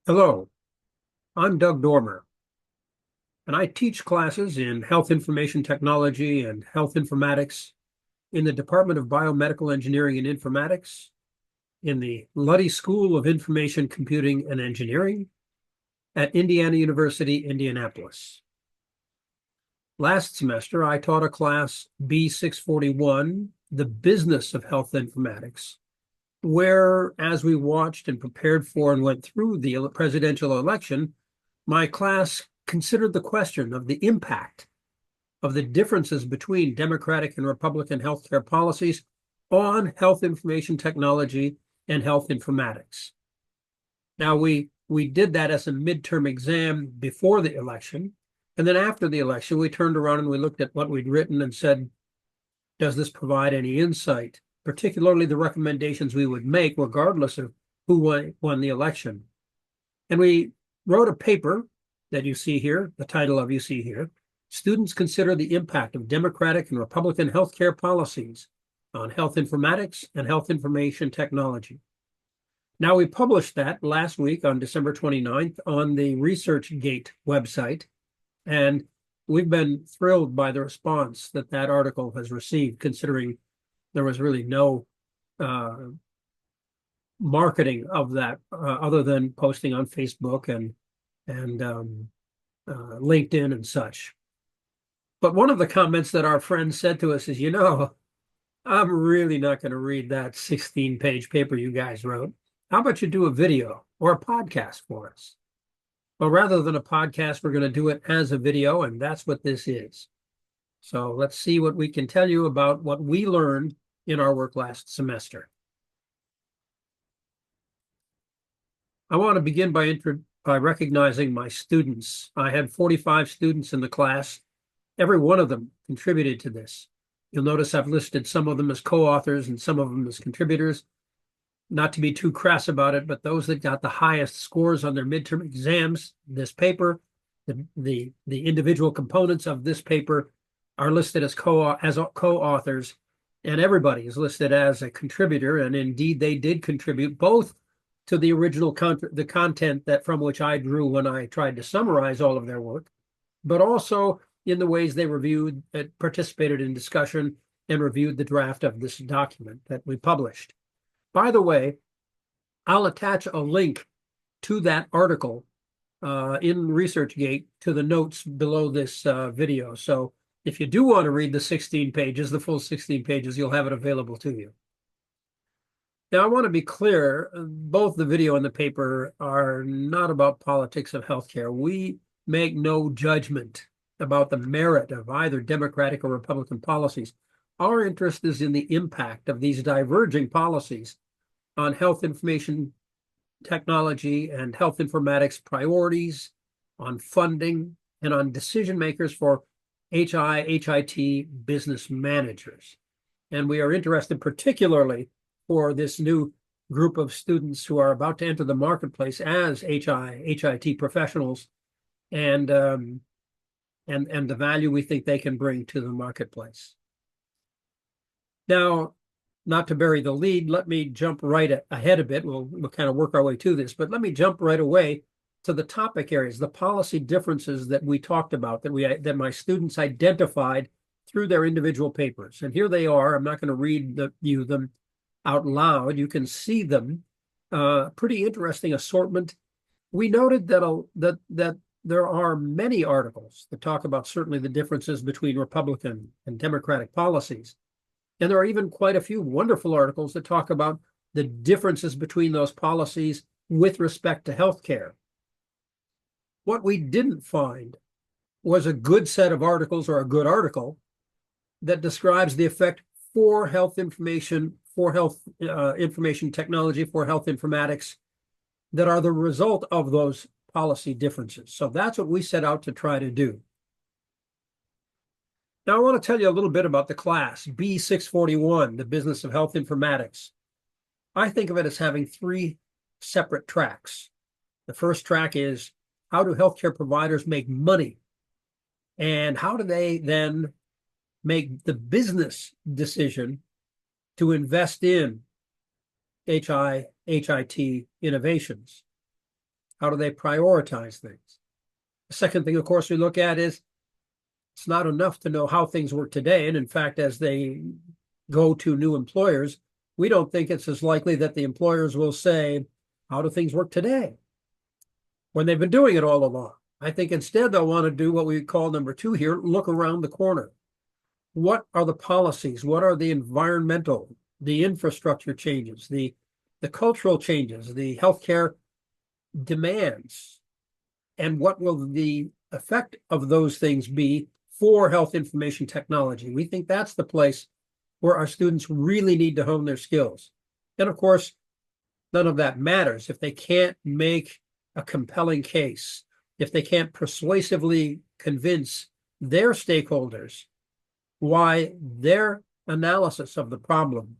Hello, I'm Doug Dormer, and I teach classes in health information technology and health informatics in the Department of Biomedical Engineering and Informatics, in the Luddy School of Information Computing and Engineering at Indiana University, Indianapolis. Last semester, I taught a class B641, The Business of Health Informatics, where, as we watched and prepared for and went through the presidential election, my class considered the question of the impact of the differences between Democratic and Republican healthcare policies on health information technology and health informatics. Now, we did that as a midterm exam before the election. And then after the election, we turned around and we looked at what we'd written and said, does this provide any insight, particularly the recommendations we would make, regardless of who won the election? And we wrote a paper that you see here, the title of you see here, Students Consider the Impact of Democratic and Republican Healthcare Policies on Health Informatics and Health Information Technology. Now, we published that last week on December 29th on the ResearchGate website, and we've been thrilled by the response that that article has received, considering there was really no marketing of that other than posting on Facebook and LinkedIn and such. But one of the comments that our friend said to us is, I'm really not going to read that 16-page paper you guys wrote. How about you do a video or a podcast for us? Well, rather than a podcast, we're going to do it as a video, and that's what this is. So let's see what we can tell you about what we learned in our work last semester. I want to begin by recognizing my students. I had 45 students in the class. Every one of them contributed to this. You'll notice I've listed some of them as co-authors and some of them as contributors. Not to be too crass about it, but those that got the highest scores on their midterm exams, this paper, the individual components of this paper are listed as co-authors, and everybody is listed as a contributor. And indeed, they did contribute both to the original the content that from which I drew when I tried to summarize all of their work, but also in the ways they reviewed, participated in discussion, and reviewed the draft of this document that we published. By the way, I'll attach a link to that article in ResearchGate to the notes below this video. So if you do want to read the 16 pages, the full 16 pages, you'll have it available to you. Now, I want to be clear, both the video and the paper are not about politics of healthcare. We make no judgment about the merit of either Democratic or Republican policies. Our interest is in the impact of these diverging policies on health information technology and health informatics priorities, on funding, and on decision makers for HIT business managers. And we are interested particularly for this new group of students who are about to enter the marketplace as HIT professionals and the value we think they can bring to the marketplace. Now, not to bury the lead, let me jump right ahead a bit. We'll kind of work our way to this, but let me jump right away to the topic areas, the policy differences that we talked about, that my students identified through their individual papers. And here they are. I'm not going to read them out loud. You can see them. Pretty interesting assortment. We noted that there are many articles that talk about certainly the differences between Republican and Democratic policies. And there are even quite a few wonderful articles that talk about the differences between those policies with respect to healthcare. What we didn't find was a good set of articles or a good article that describes the effect for health information, for health information technology, for health informatics that are the result of those policy differences. So that's what we set out to try to do. Now, I want to tell you a little bit about the class, B641, the Business of Health Informatics. I think of it as having three separate tracks. The first track is, how do healthcare providers make money? And how do they then make the business decision to invest in HIT innovations? How do they prioritize things? The second thing, of course, we look at is it's not enough to know how things work today. And in fact, as they go to new employers, we don't think it's as likely that the employers will say, how do things work today? When they've been doing it all along. I think instead they'll want to do what we call number 2 here, look around the corner. What are the policies? What are the environmental, the infrastructure changes, the cultural changes, the healthcare demands, and what will the effect of those things be for health information technology? We think that's the place where our students really need to hone their skills. And of course, none of that matters if they can't make a compelling case, if they can't persuasively convince their stakeholders why their analysis of the problem,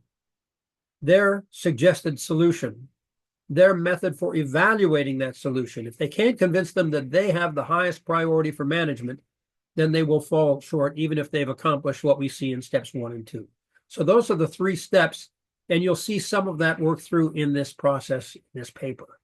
their suggested solution, their method for evaluating that solution, if they can't convince them that they have the highest priority for management, then they will fall short, even if they've accomplished what we see in steps 1 and 2. So those are the 3 steps, and you'll see some of that work through in this process, in this paper.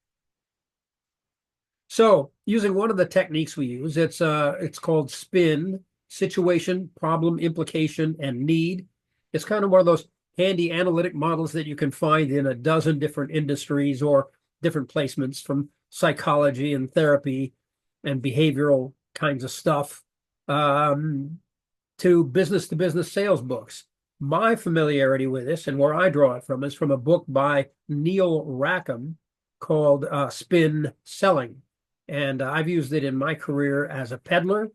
So using one of the techniques we use, it's called SPIN, situation, problem, implication, and need. It's kind of one of those handy analytic models that you can find in a dozen different industries or different placements, from psychology and therapy and behavioral kinds of stuff to business sales books. My familiarity with this and where I draw it from is from a book by Neil Rackham called Spin Selling. And I've used it in my career as a peddler,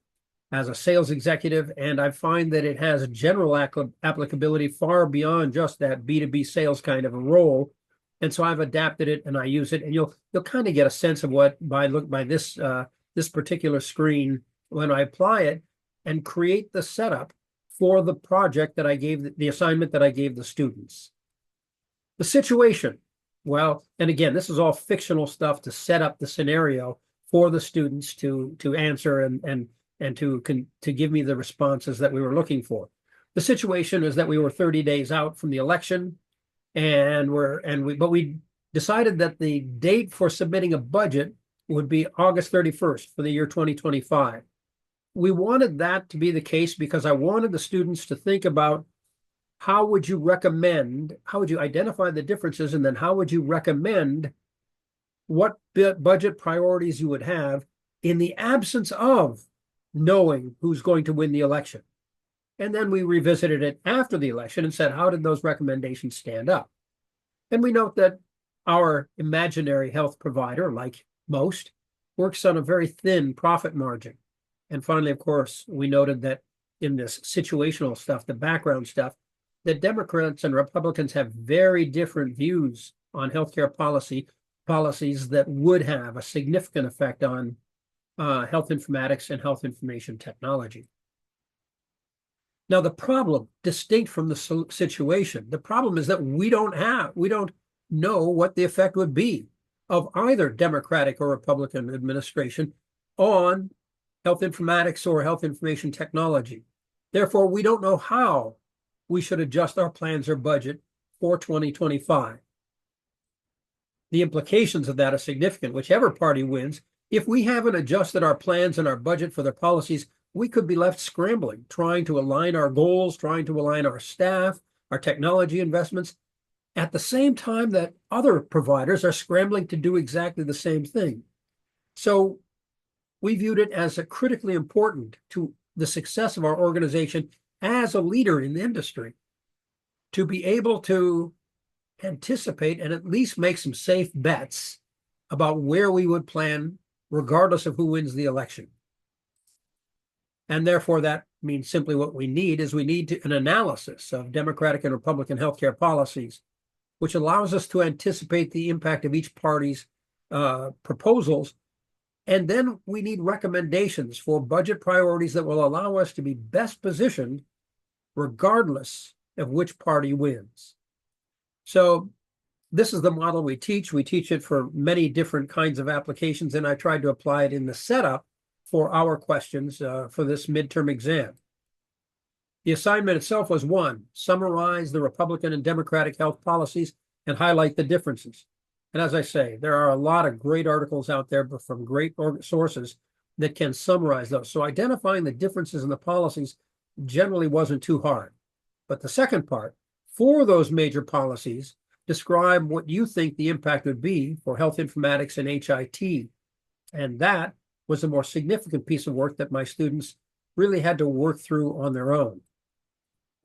as a sales executive, and I find that it has general applicability far beyond just that B2B sales kind of a role. And so I've adapted it and I use it, and you'll kind of get a sense of what by this this particular screen when I apply it and create the setup for the project that I gave, the assignment that I gave the students. The situation, well, and again, this is all fictional stuff to set up the scenario for the students to answer and to give me the responses that we were looking for. The situation is that we were 30 days out from the election, but we decided that the date for submitting a budget would be August 31st for the year 2025. We wanted that to be the case because I wanted the students to think about how would you identify the differences, and then how would you recommend what budget priorities you would have in the absence of knowing who's going to win the election. And then we revisited it after the election and said, how did those recommendations stand up? And we note that our imaginary health provider, like most, works on a very thin profit margin. And finally, of course, we noted that in this situational stuff, the background stuff, that Democrats and Republicans have very different views on healthcare policies that would have a significant effect on health informatics and health information technology. Now, the problem, distinct from the situation, the problem is that we don't know what the effect would be of either Democratic or Republican administration on health informatics or health information technology. Therefore, we don't know how we should adjust our plans or budget for 2025. The implications of that are significant. Whichever party wins, if we haven't adjusted our plans and our budget for their policies, we could be left scrambling, trying to align our goals, trying to align our staff, our technology investments, at the same time that other providers are scrambling to do exactly the same thing. So we viewed it as critically important to the success of our organization as a leader in the industry to be able to anticipate and at least make some safe bets about where we would plan regardless of who wins the election. And therefore, that means simply what we need is an analysis of Democratic and Republican healthcare policies, which allows us to anticipate the impact of each party's proposals. And then we need recommendations for budget priorities that will allow us to be best positioned regardless of which party wins. So this is the model we teach. We teach it for many different kinds of applications, and I tried to apply it in the setup for our questions for this midterm exam. The assignment itself was 1, summarize the Republican and Democratic health policies and highlight the differences. And as I say, there are a lot of great articles out there from great sources that can summarize those. So identifying the differences in the policies generally wasn't too hard. But the second part, for those major policies, describe what you think the impact would be for health informatics and HIT. And that was a more significant piece of work that my students really had to work through on their own.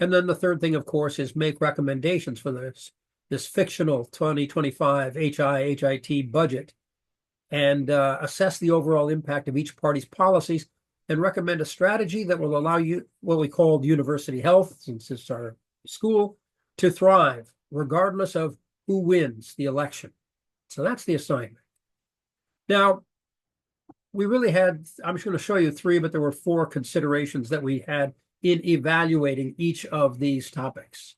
And then the third thing, of course, is make recommendations for this fictional 2025 HIT budget and assess the overall impact of each party's policies and recommend a strategy that will allow you what we call university health, since it's our school, to thrive regardless of who wins the election. So that's the assignment. Now, we really had, I'm just going to show you three, but there were four considerations that we had in evaluating each of these topics.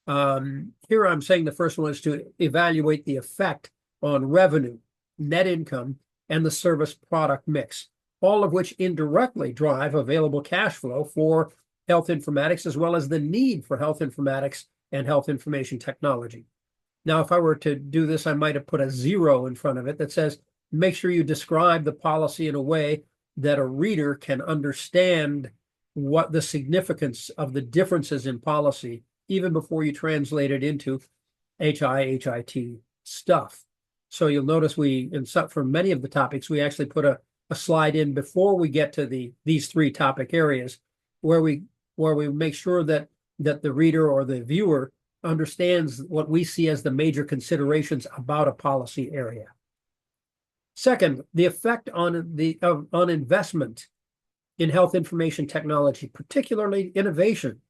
Here I'm saying the first one is to evaluate the effect on revenue, net income, and the service product mix, all of which indirectly drive available cash flow for health informatics, as well as the need for health informatics and health information technology. Now, if I were to do this, I might have put a 0 in front of it that says, make sure you describe the policy in a way that a reader can understand what the significance of the differences in policy, even before you translate it into HIT stuff. So you'll notice for many of the topics, we actually put a slide in before we get to these three topic areas where we make sure that the reader or the viewer understands what we see as the major considerations about a policy area. Second, the effect on investment in health information technology, particularly innovation.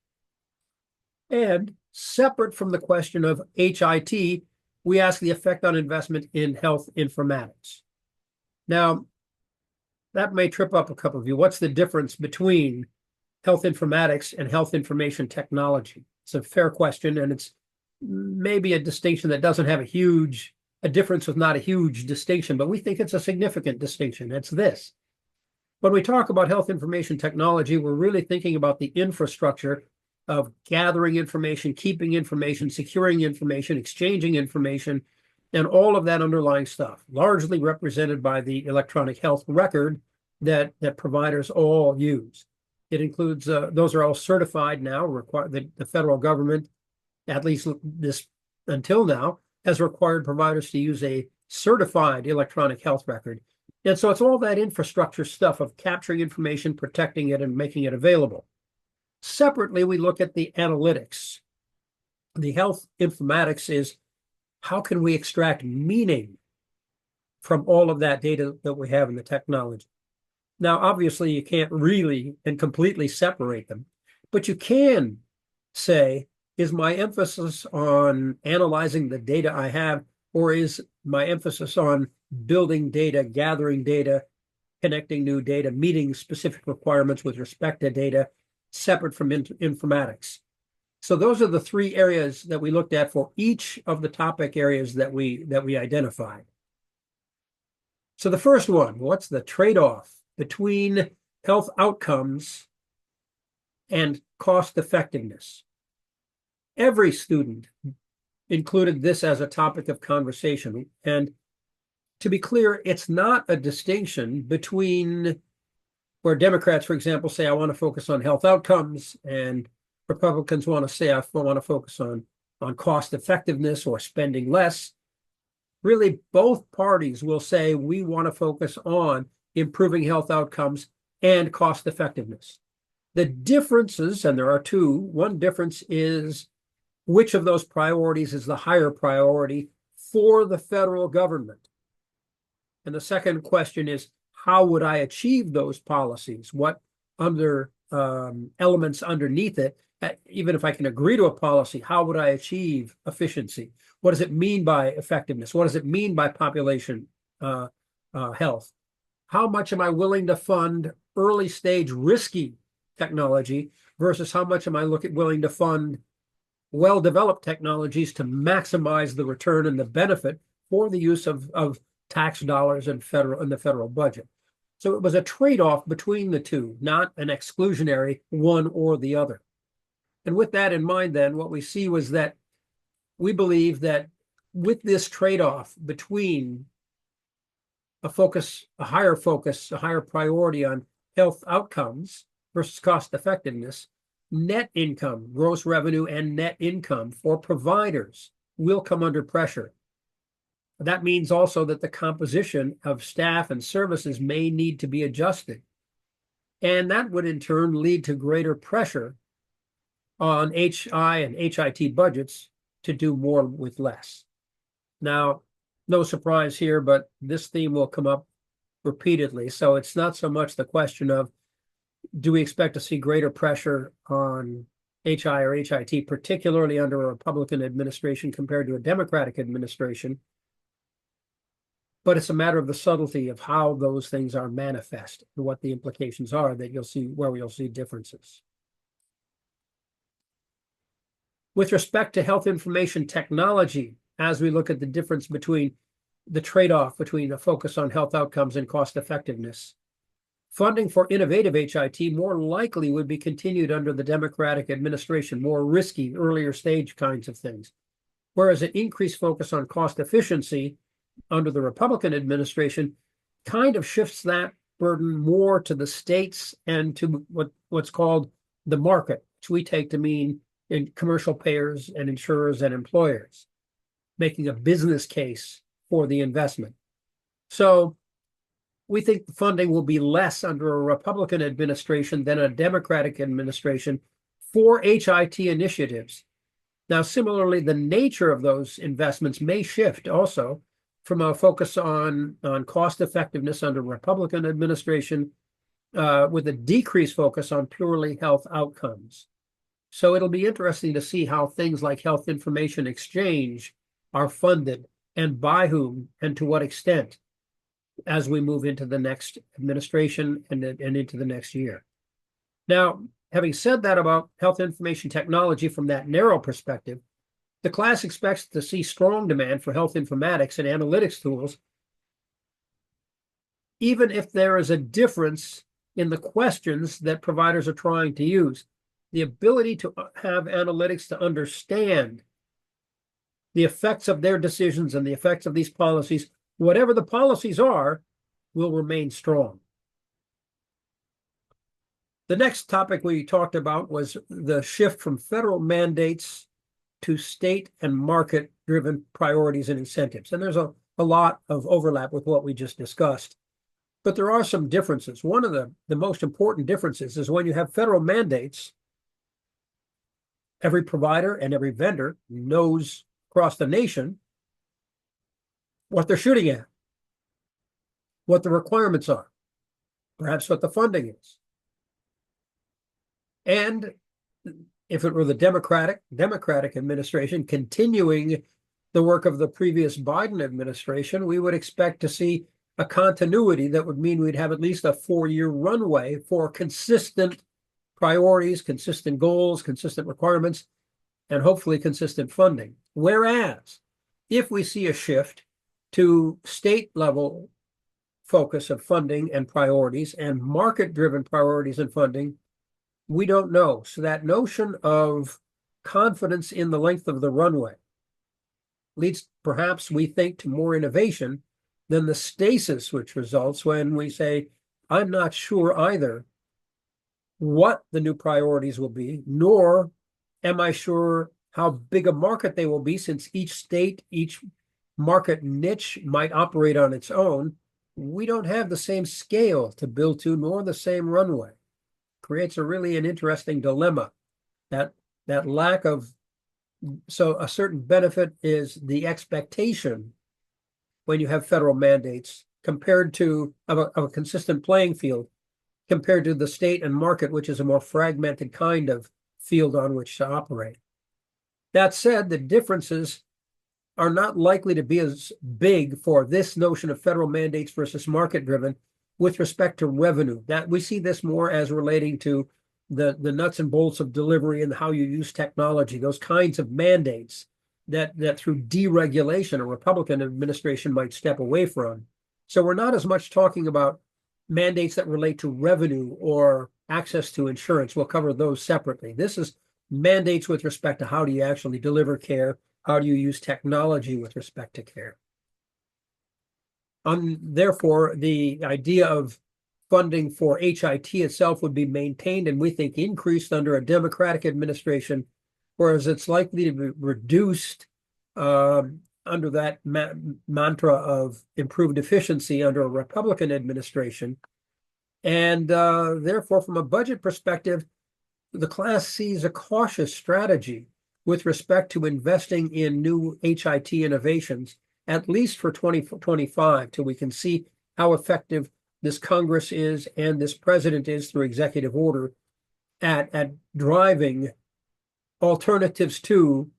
And separate from the question of HIT, we ask the effect on investment in health informatics. Now, that may trip up a couple of you. What's the difference between health informatics and health information technology? It's a fair question, and it's maybe a distinction that doesn't have a difference with not a huge distinction, but we think it's a significant distinction. It's this. When we talk about health information technology, we're really thinking about the infrastructure of gathering information, keeping information, securing information, exchanging information, and all of that underlying stuff, largely represented by the electronic health record that providers all use. It includes, those are all certified now, the federal government, at least this until now, has required providers to use a certified electronic health record. And so it's all that infrastructure stuff of capturing information, protecting it, and making it available. Separately, we look at the analytics. The health informatics is how can we extract meaning from all of that data that we have in the technology. Now, obviously, you can't really and completely separate them, but you can say, is my emphasis on analyzing the data I have, or is my emphasis on building data, gathering data, connecting new data, meeting specific requirements with respect to data, separate from informatics? So those are the three areas that we looked at for each of the topic areas that we identified. So the first one, what's the trade-off between health outcomes and cost effectiveness? Every student included this as a topic of conversation. And to be clear, it's not a distinction between where Democrats, for example, say, I want to focus on health outcomes, and Republicans want to say, I want to focus on cost effectiveness or spending less. Really, both parties will say, we want to focus on improving health outcomes and cost effectiveness. The differences, and there are two, one difference is which of those priorities is the higher priority for the federal government. And the second question is, how would I achieve those policies? What elements underneath it, even if I can agree to a policy, how would I achieve efficiency? What does it mean by effectiveness? What does it mean by population health? How much am I willing to fund early stage risky technology versus how much am I willing to fund well-developed technologies to maximize the return and the benefit for the use of tax dollars in the federal budget? So it was a trade-off between the two, not an exclusionary one or the other. And with that in mind, then, what we see was that we believe that with this trade-off between a higher focus, a higher priority on health outcomes versus cost effectiveness, net income, gross revenue, and net income for providers will come under pressure. That means also that the composition of staff and services may need to be adjusted. And that would in turn lead to greater pressure on HI and HIT budgets to do more with less. Now, no surprise here, but this theme will come up repeatedly. So it's not so much the question of, do we expect to see greater pressure on HI or HIT, particularly under a Republican administration compared to a Democratic administration? But it's a matter of the subtlety of how those things are manifest and what the implications are that you'll see, where you'll see differences. With respect to health information technology, as we look at the difference between the trade-off between a focus on health outcomes and cost effectiveness, funding for innovative HIT more likely would be continued under the Democratic administration, more risky, earlier stage kinds of things. Whereas an increased focus on cost efficiency under the Republican administration kind of shifts that burden more to the states and to what's called the market, which we take to mean in commercial payers and insurers and employers, making a business case for the investment. So we think the funding will be less under a Republican administration than a Democratic administration for HIT initiatives. Now, similarly, the nature of those investments may shift also from a focus on cost effectiveness under Republican administration with a decreased focus on purely health outcomes. So it'll be interesting to see how things like health information exchange are funded and by whom and to what extent as we move into the next administration and into the next year. Now, having said that about health information technology from that narrow perspective, the class expects to see strong demand for health informatics and analytics tools, even if there is a difference in the questions that providers are trying to use. The ability to have analytics to understand the effects of their decisions and the effects of these policies, whatever the policies are, will remain strong. The next topic we talked about was the shift from federal mandates to state and market-driven priorities and incentives. And there's a lot of overlap with what we just discussed. But there are some differences. One of the most important differences is when you have federal mandates, every provider and every vendor knows across the nation what they're shooting at, what the requirements are, perhaps what the funding is. And if it were the Democratic administration continuing the work of the previous Biden administration, we would expect to see a continuity that would mean we'd have at least a 4-year runway for consistent priorities, consistent goals, consistent requirements, and hopefully consistent funding. Whereas if we see a shift to state level focus of funding and priorities and market-driven priorities and funding, we don't know. So that notion of confidence in the length of the runway leads perhaps, we think, to more innovation than the stasis which results when we say, I'm not sure either what the new priorities will be, nor am I sure how big a market they will be, since each state, each market niche might operate on its own. We don't have the same scale to build to, nor the same runway. Creates an interesting dilemma, that lack of, so a certain benefit is the expectation when you have federal mandates compared to of a consistent playing field compared to the state and market, which is a more fragmented kind of field on which to operate. That said, the differences are not likely to be as big for this notion of federal mandates versus market-driven with respect to revenue. That we see this more as relating to the nuts and bolts of delivery and how you use technology, those kinds of mandates that through deregulation a Republican administration might step away from. So we're not as much talking about mandates that relate to revenue or access to insurance. We'll cover those separately. This is mandates with respect to how do you actually deliver care How do you use technology with respect to care? Therefore, the idea of funding for HIT itself would be maintained and we think increased under a Democratic administration, whereas it's likely to be reduced under that mantra of improved efficiency under a Republican administration. And therefore, from a budget perspective, the class sees a cautious strategy with respect to investing in new HIT innovations, at least for 2025, till we can see how effective this Congress is and this president is through executive order at driving alternatives to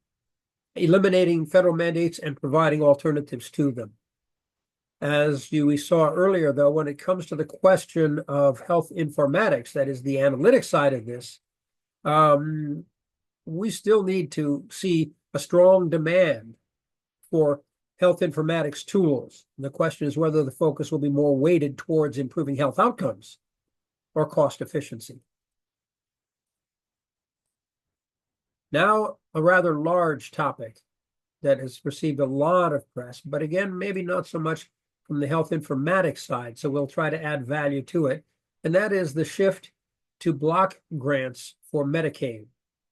eliminating federal mandates and providing alternatives to them. As we saw earlier, though, when it comes to the question of health informatics, that is the analytic side of this, we still need to see a strong demand for health informatics tools. And the question is whether the focus will be more weighted towards improving health outcomes or cost efficiency. Now, a rather large topic that has received a lot of press, but again, maybe not so much from the health informatics side, so we'll try to add value to it, and that is the shift to block grants for Medicaid.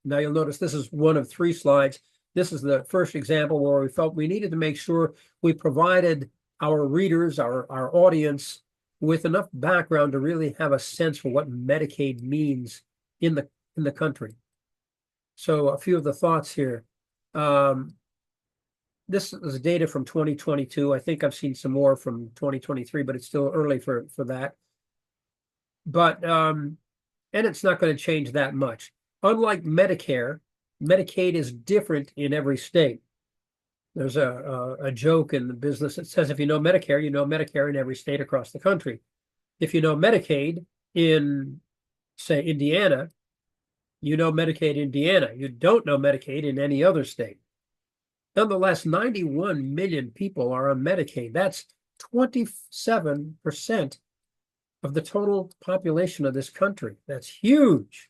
Now, you'll notice this is one of 3 slides. This is the first example where we felt we needed to make sure we provided our readers, our audience, with enough background to really have a sense for what Medicaid means in the country. So a few of the thoughts here. This is data from 2022. I think I've seen some more from 2023, but it's still early for that. But and it's not going to change that much. Unlike Medicare, Medicaid is different in every state. There's a joke in the business that says if you know Medicare, you know Medicare in every state across the country. If you know Medicaid in, say, Indiana, you know Medicaid in Indiana. You don't know Medicaid in any other state. Nonetheless, 91 million people are on Medicaid. That's 27% of the total population of this country. That's huge.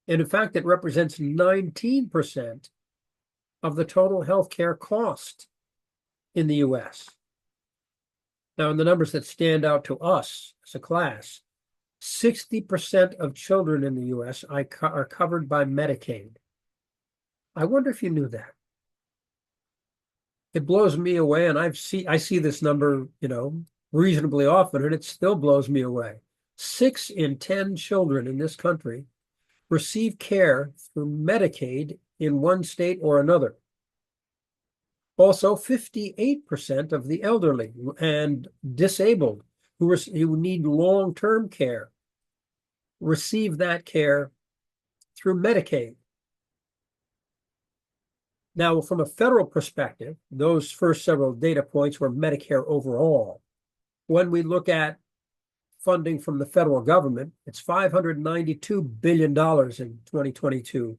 And in fact, it represents 19% of the total healthcare cost in the US. Now, in the numbers that stand out to us as a class, 60% of children in the US are covered by Medicaid. I wonder if you knew that. It blows me away, and I see this number, reasonably often, and it still blows me away. 6 in 10 children in this country receive care through Medicaid in one state or another. Also, 58% of the elderly and disabled who need long-term care receive that care through Medicaid. Now, from a federal perspective, those first several data points were Medicare overall. When we look at funding from the federal government, it's $592 billion in 2022,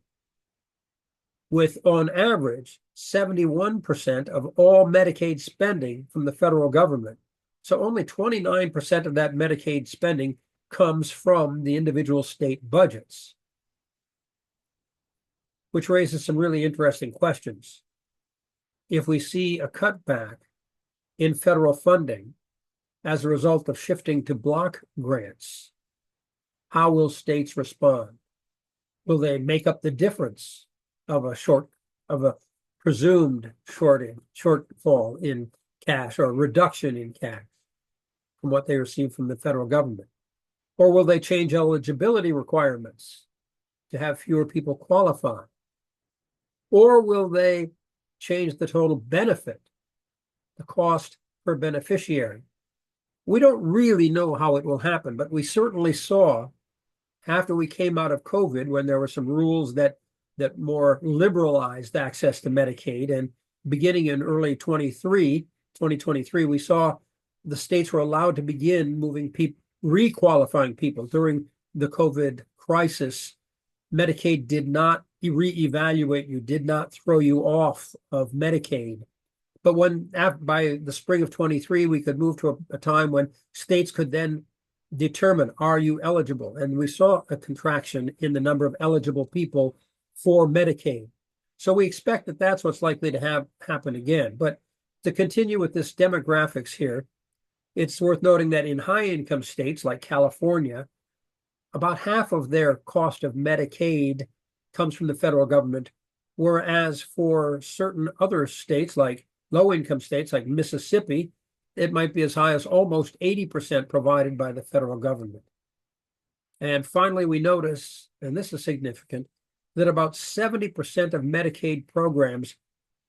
with, on average, 71% of all Medicaid spending from the federal government. So only 29% of that Medicaid spending comes from the individual state budgets, which raises some really interesting questions. If we see a cutback in federal funding as a result of shifting to block grants, how will states respond? Will they make up the difference of a presumed shortfall in cash or reduction in cash from what they receive from the federal government? Or will they change eligibility requirements to have fewer people qualify? Or will they change the total benefit, the cost per beneficiary? We don't really know how it will happen, but we certainly saw after we came out of COVID, when there were some rules that more liberalized access to Medicaid, and beginning in early 2023, we saw the states were allowed to begin moving people, requalifying people during the COVID crisis. Medicaid did not reevaluate you, did not throw you off of Medicaid. But by the spring of 23, we could move to a time when states could then determine, are you eligible? And we saw a contraction in the number of eligible people for Medicaid. So we expect that that's what's likely to happen again. But to continue with this demographics here, it's worth noting that in high income states like California, about half of their cost of Medicaid comes from the federal government, whereas for certain other states, like low income states like Mississippi, it might be as high as almost 80% provided by the federal government. And finally, we notice, and this is significant, that about 70% of Medicaid programs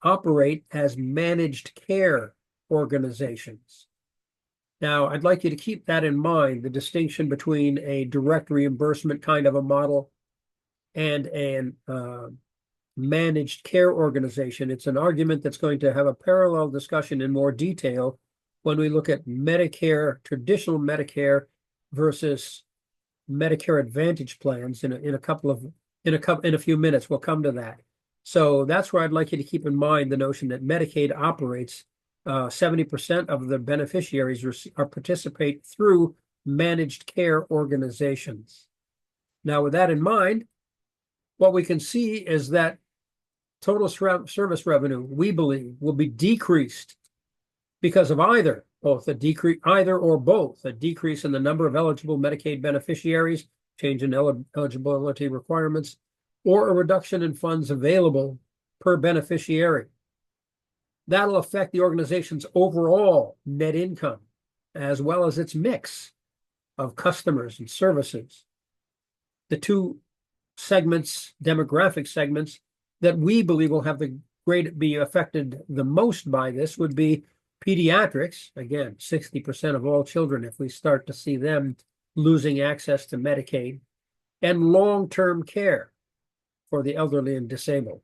operate as managed care organizations. Now, I'd like you to keep that in mind, the distinction between a direct reimbursement kind of a model and an managed care organization. It's an argument that's going to have a parallel discussion in more detail when we look at Medicare, traditional Medicare versus Medicare Advantage plans in a few minutes. We'll come to that. So that's where I'd like you to keep in mind the notion that Medicaid operates 70% of the beneficiaries participate through managed care organizations. Now, with that in mind, what we can see is that total service revenue, we believe, will be decreased because of either or both a decrease in the number of eligible Medicaid beneficiaries, change in eligibility requirements, or a reduction in funds available per beneficiary. That'll affect the organization's overall net income, as well as its mix of customers and services. The two segments, demographic segments, that we believe will have be affected the most by this would be pediatrics. Again, 60% of all children, if we start to see them losing access to Medicaid, and long-term care for the elderly and disabled.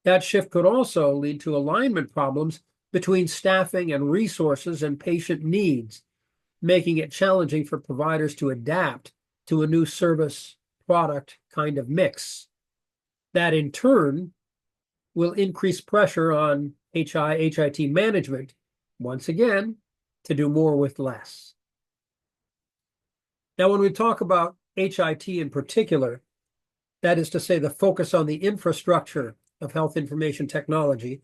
That shift could also lead to alignment problems between staffing and resources and patient needs, making it challenging for providers to adapt to a new service product kind of mix. That in turn will increase pressure on HIT management, once again, to do more with less. Now, when we talk about HIT in particular, that is to say the focus on the infrastructure of health information technology.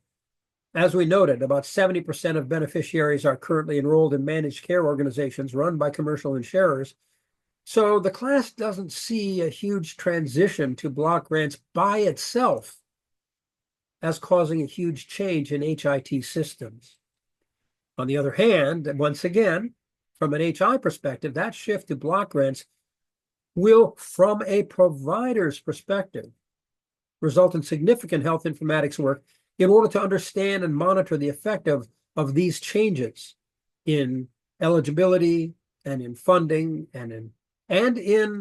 As we noted, about 70% of beneficiaries are currently enrolled in managed care organizations run by commercial insurers. So the class doesn't see a huge transition to block grants by itself as causing a huge change in HIT systems. On the other hand, once again, from an HI perspective, that shift to block grants will, from a provider's perspective, result in significant health informatics work in order to understand and monitor the effect of these changes in eligibility and in funding and in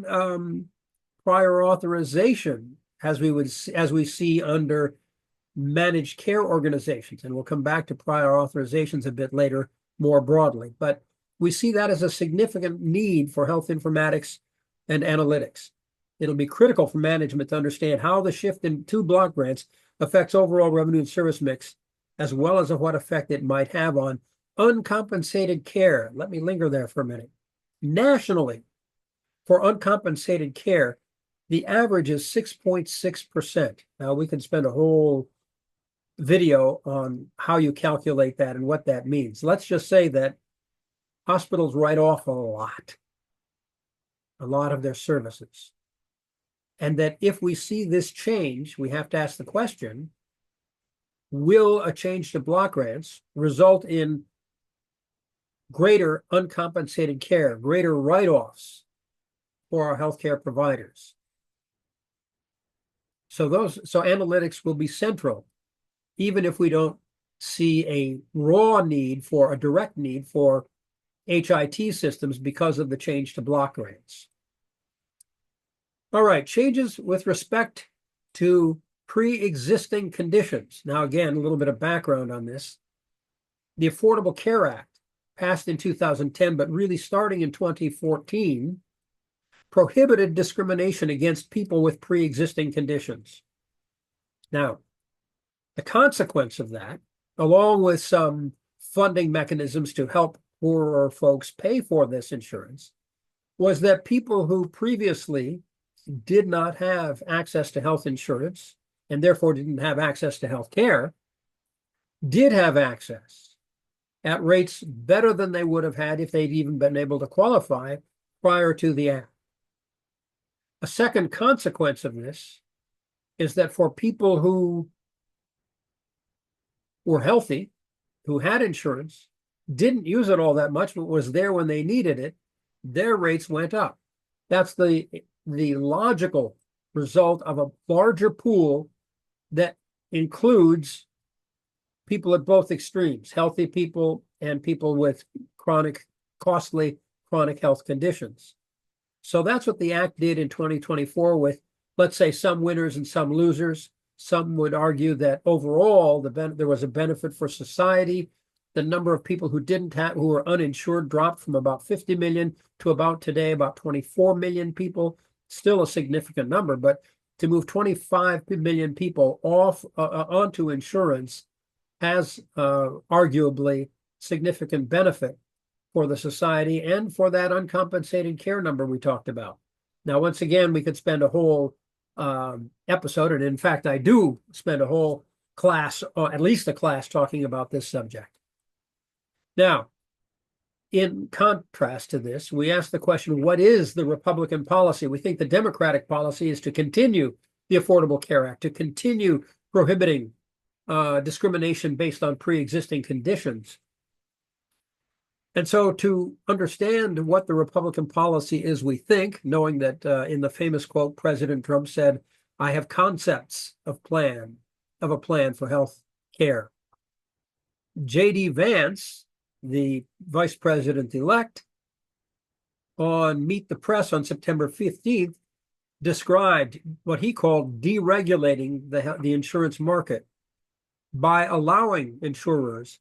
prior authorization, as we see under managed care organizations. And we'll come back to prior authorizations a bit later more broadly. But we see that as a significant need for health informatics and analytics. It'll be critical for management to understand how the shift to block grants affects overall revenue and service mix, as well as what effect it might have on uncompensated care. Let me linger there for a minute. Nationally, for uncompensated care, the average is 6.6%. Now, we can spend a whole video on how you calculate that and what that means. Let's just say that hospitals write off a lot of their services. And that if we see this change, we have to ask the question, will a change to block grants result in greater uncompensated care, greater write-offs for our healthcare providers? So analytics will be central, even if we don't see a direct need for HIT systems because of the change to block grants. All right, changes with respect to pre-existing conditions. Now, again, a little bit of background on this. The Affordable Care Act, passed in 2010, but really starting in 2014, prohibited discrimination against people with pre-existing conditions. Now, the consequence of that, along with some funding mechanisms to help poorer folks pay for this insurance, was that people who previously did not have access to health insurance and therefore didn't have access to health care, did have access at rates better than they would have had if they'd even been able to qualify prior to the act. A second consequence of this is that for people who were healthy, who had insurance, didn't use it all that much, but was there when they needed it, their rates went up. That's the logical result of a larger pool that includes people at both extremes, healthy people and people with costly chronic health conditions. So that's what the Act did in 2024 with, let's say, some winners and some losers. Some would argue that overall there was a benefit for society. The number of people who were uninsured dropped from about 50 million to about today, about 24 million people. Still a significant number, but to move 25 million people off onto insurance has arguably significant benefit for the society and for that uncompensated care number we talked about. Now, once again, we could spend a whole episode, and in fact, I do spend a whole class, or at least a class, talking about this subject. Now, in contrast to this, we ask the question, what is the Republican policy? We think the Democratic policy is to continue the Affordable Care Act, to continue prohibiting discrimination based on pre-existing conditions. And so to understand what the Republican policy is, we think, knowing that in the famous quote, President Trump said, "I have concepts of a plan for health care." J.D. Vance, the vice president-elect, on Meet the Press on September 15th, described what he called deregulating the insurance market by allowing insurers,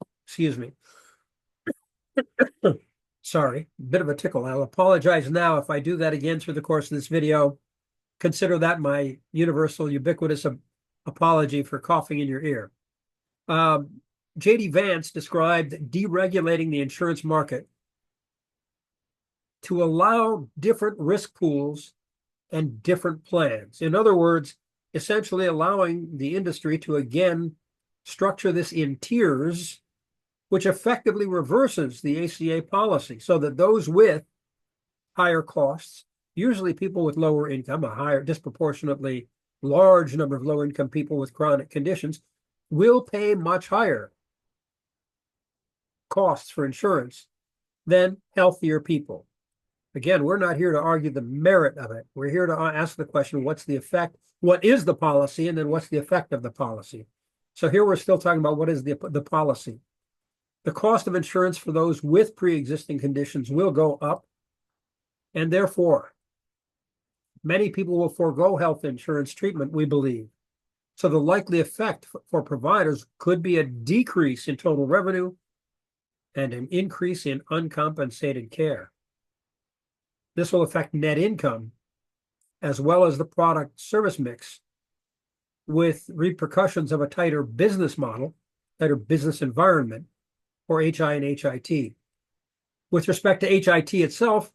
sorry, a bit of a tickle. I'll apologize now if I do that again through the course of this video. Consider that my universal, ubiquitous apology for coughing in your ear. J.D. Vance described deregulating the insurance market to allow different risk pools and different plans. In other words, essentially allowing the industry to again structure this in tiers, which effectively reverses the ACA policy so that those with higher costs, usually people with lower income, a higher, disproportionately large number of low income people with chronic conditions, will pay much higher costs for insurance than healthier people. Again, we're not here to argue the merit of it. We're here to ask the question, what's the effect? What is the policy? And then what's the effect of the policy? So here we're still talking about what is the policy. The cost of insurance for those with pre-existing conditions will go up, and therefore, many people will forego health insurance treatment, we believe. So the likely effect for providers could be a decrease in total revenue and an increase in uncompensated care. This will affect net income as well as the product service mix, with repercussions of a tighter business model, tighter business environment for HI and HIT. With respect to HIT itself,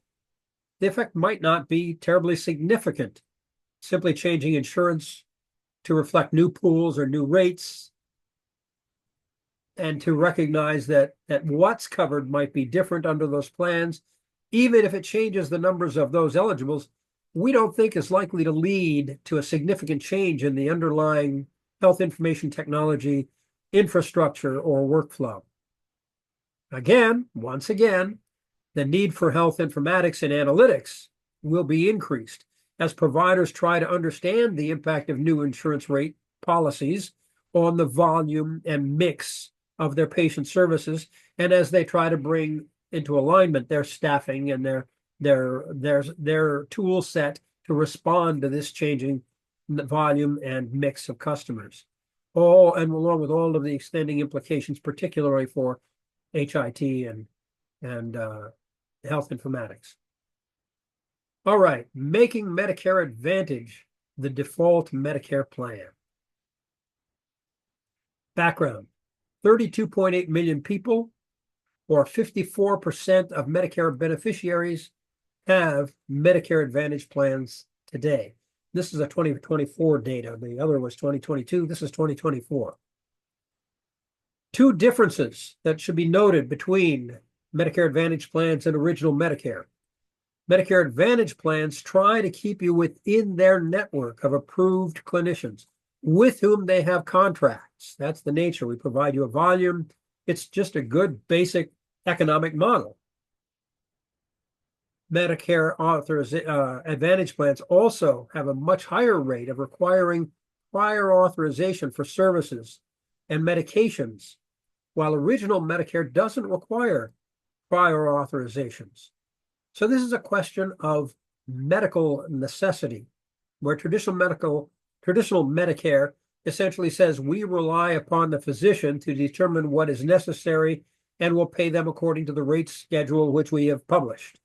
the effect might not be terribly significant. Simply changing insurance to reflect new pools or new rates, and to recognize that what's covered might be different under those plans, even if it changes the numbers of those eligibles, we don't think is likely to lead to a significant change in the underlying health information technology infrastructure or workflow. Again, once again, the need for health informatics and analytics will be increased as providers try to understand the impact of new insurance rate policies on the volume and mix of their patient services, and as they try to bring into alignment their staffing and their tool set to respond to this changing volume and mix of customers. All, and along with all of the extending implications, particularly for HIT and health informatics. All right, making Medicare Advantage the default Medicare plan. Background: 32.8 million people, or 54% of Medicare beneficiaries, have Medicare Advantage plans today. This is a 2024 data. The other was 2022. This is 2024. Two differences that should be noted between Medicare Advantage plans and original Medicare. Medicare Advantage plans try to keep you within their network of approved clinicians with whom they have contracts. That's the nature. We provide you a volume. It's just a good basic economic model. Medicare Advantage plans also have a much higher rate of requiring prior authorization for services and medications, while original Medicare doesn't require prior authorizations. So this is a question of medical necessity, where traditional Medicare essentially says we rely upon the physician to determine what is necessary and will pay them according to the rate schedule which we have published.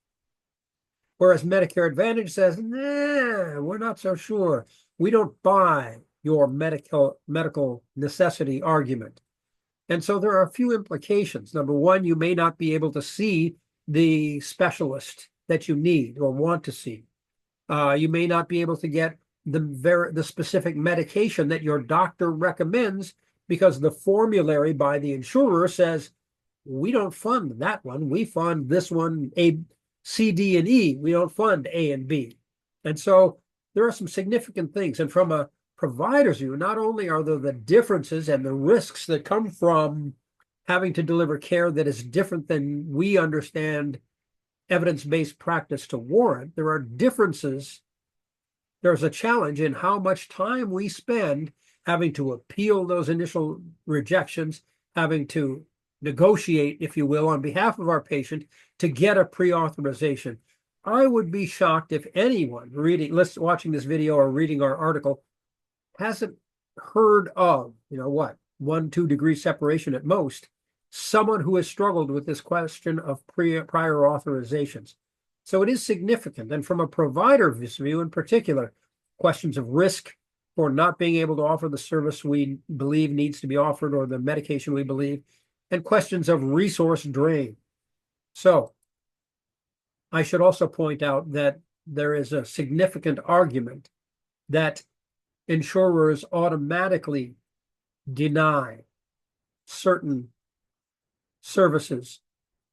Whereas Medicare Advantage says, nah, we're not so sure. We don't buy your medical necessity argument. And so there are a few implications. Number one, you may not be able to see the specialist that you need or want to see. You may not be able to get the specific medication that your doctor recommends because the formulary by the insurer says, we don't fund that one. We fund this one, A, C, D, and E. We don't fund A and B. And so there are some significant things. And from a provider's view, not only are there the differences and the risks that come from having to deliver care that is different than we understand evidence-based practice to warrant, there are differences. There's a challenge in how much time we spend having to appeal those initial rejections, having to negotiate, if you will, on behalf of our patient to get a pre-authorization. I would be shocked if anyone watching this video or reading our article hasn't heard of, 1-2 degree separation at most, someone who has struggled with this question of prior authorizations. So it is significant. And from a provider's view in particular, questions of risk for not being able to offer the service we believe needs to be offered or the medication we believe, and questions of resource drain. So I should also point out that there is a significant argument that insurers automatically deny certain services,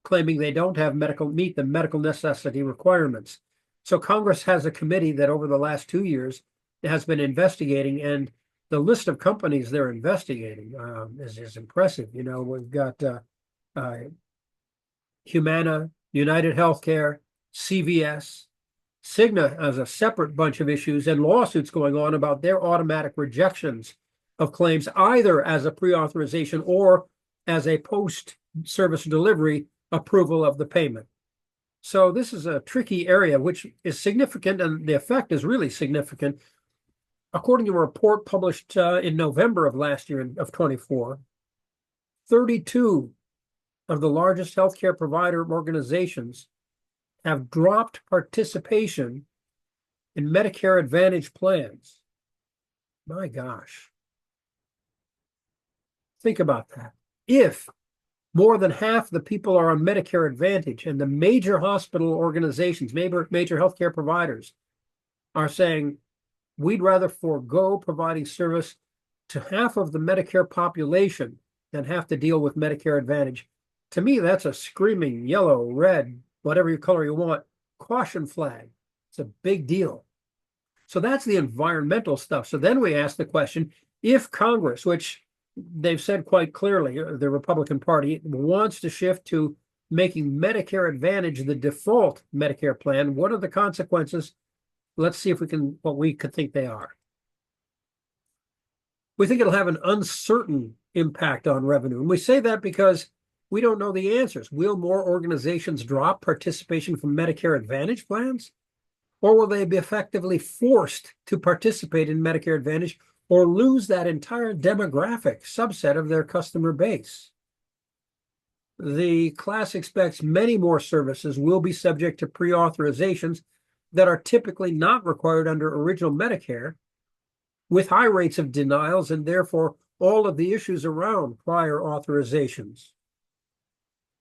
claiming they don't have meet the medical necessity requirements. So Congress has a committee that over the last 2 years has been investigating, and the list of companies they're investigating is impressive. We've got Humana, United Healthcare, CVS, Cigna has a separate bunch of issues and lawsuits going on about their automatic rejections of claims, either as a pre-authorization or as a post-service delivery approval of the payment. So this is a tricky area, which is significant, and the effect is really significant. According to a report published in November of last year, of 24, 32 of the largest healthcare provider organizations have dropped participation in Medicare Advantage plans. My gosh. Think about that. If more than half the people are on Medicare Advantage and the major hospital organizations, major healthcare providers are saying, we'd rather forego providing service to half of the Medicare population than have to deal with Medicare Advantage. To me, that's a screaming yellow, red, whatever color you want, caution flag. It's a big deal. So that's the environmental stuff. So then we ask the question, if Congress, which they've said quite clearly, the Republican Party wants to shift to making Medicare Advantage the default Medicare plan, what are the consequences? Let's see what we could think they are. We think it'll have an uncertain impact on revenue. And we say that because we don't know the answers. Will more organizations drop participation from Medicare Advantage plans? Or will they be effectively forced to participate in Medicare Advantage or lose that entire demographic subset of their customer base? The class expects many more services will be subject to pre-authorizations that are typically not required under original Medicare, with high rates of denials and therefore all of the issues around prior authorizations.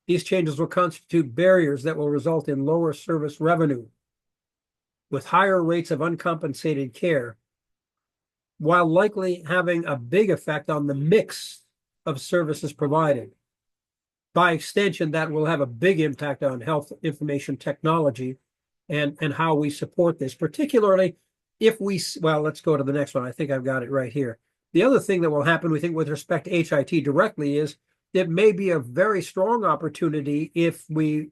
These changes will constitute barriers that will result in lower service revenue. with higher rates of uncompensated care, while likely having a big effect on the mix of services provided. By extension, that will have a big impact on health information technology and how we support this, particularly if we, well, let's go to the next one. I think I've got it right here. The other thing that will happen, we think, with respect to HIT directly is it may be a very strong opportunity if we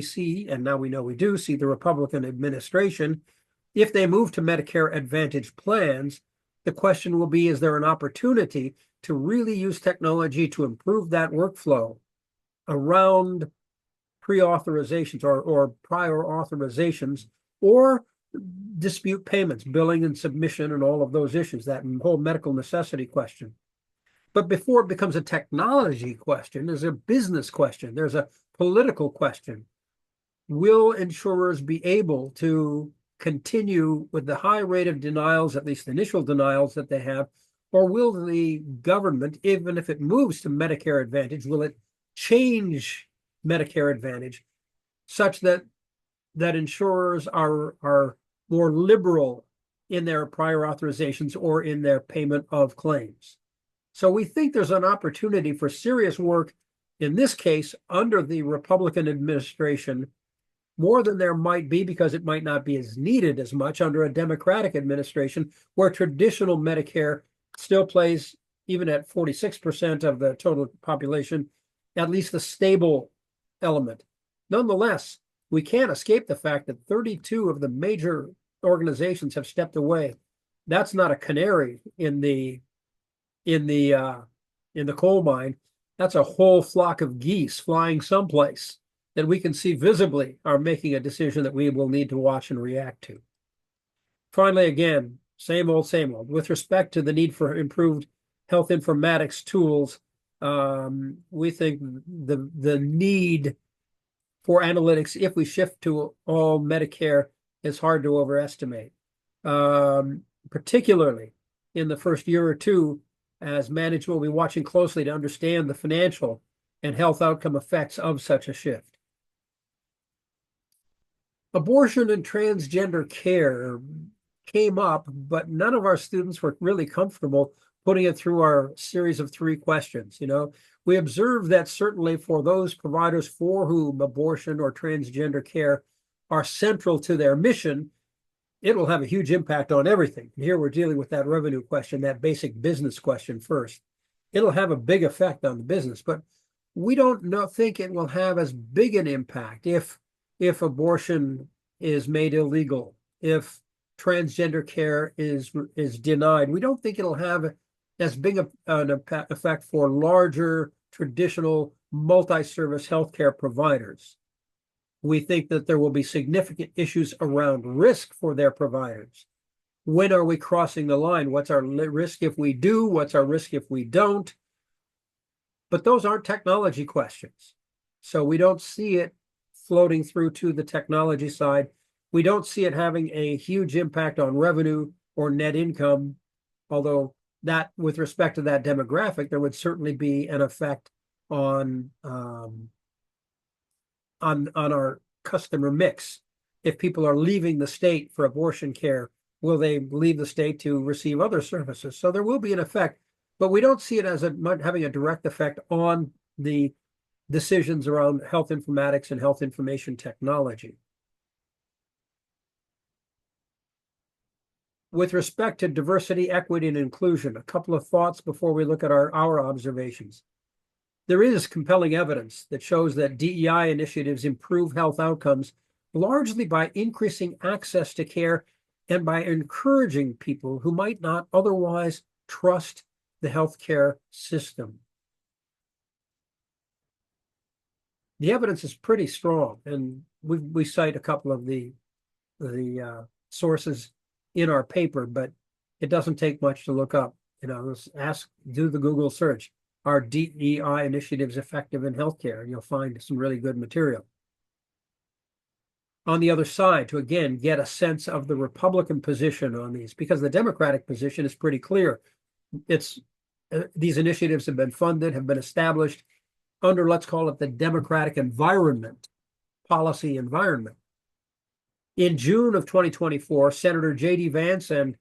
see, and now we know we do see, the Republican administration, if they move to Medicare Advantage plans, the question will be, is there an opportunity to really use technology to improve that workflow around pre-authorizations or prior authorizations, or dispute payments, billing and submission, and all of those issues, that whole medical necessity question. But before it becomes a technology question, there's a business question, there's a political question. Will insurers be able to continue with the high rate of denials, at least initial denials that they have, or will the government, even if it moves to Medicare Advantage, will it change Medicare Advantage such that insurers are more liberal in their prior authorizations or in their payment of claims? So we think there's an opportunity for serious work in this case under the Republican administration, more than there might be, because it might not be as needed as much under a Democratic administration, where traditional Medicare still plays, even at 46% of the total population, at least a stable element. Nonetheless, we can't escape the fact that 32 of the major organizations have stepped away. That's not a canary in the coal mine. That's a whole flock of geese flying someplace that we can see visibly are making a decision that we will need to watch and react to. Finally, again, same old, same old. With respect to the need for improved health informatics tools, we think the need for analytics, if we shift to all Medicare, is hard to overestimate, particularly in the first year or two, as management will be watching closely to understand the financial and health outcome effects of such a shift. Abortion and transgender care came up, but none of our students were really comfortable putting it through our series of 3 questions. We observed that certainly for those providers for whom abortion or transgender care are central to their mission, it will have a huge impact on everything. And here we're dealing with that revenue question, that basic business question first. It'll have a big effect on the business, but we don't think it will have as big an impact if abortion is made illegal, if transgender care is denied. We don't think it'll have as big an effect for larger traditional multi-service healthcare providers. We think that there will be significant issues around risk for their providers. When are we crossing the line? What's our risk if we do? What's our risk if we don't? But those aren't technology questions. So we don't see it floating through to the technology side. We don't see it having a huge impact on revenue or net income, although that, with respect to that demographic, there would certainly be an effect on our customer mix. If people are leaving the state for abortion care, will they leave the state to receive other services? So there will be an effect, but we don't see it as having a direct effect on the decisions around health informatics and health information technology. With respect to diversity, equity, and inclusion, a couple of thoughts before we look at our observations. There is compelling evidence that shows that DEI initiatives improve health outcomes largely by increasing access to care and by encouraging people who might not otherwise trust the healthcare system. The evidence is pretty strong, and we cite a couple of the sources in our paper, but it doesn't take much to look up. Do the Google search. Are DEI initiatives effective in healthcare? And you'll find some really good material. On the other side, to again get a sense of the Republican position on these, because the Democratic position is pretty clear. These initiatives have been funded, have been established under, let's call it, the Democratic environment, policy environment. In June of 2024, Senator J.D. Vance in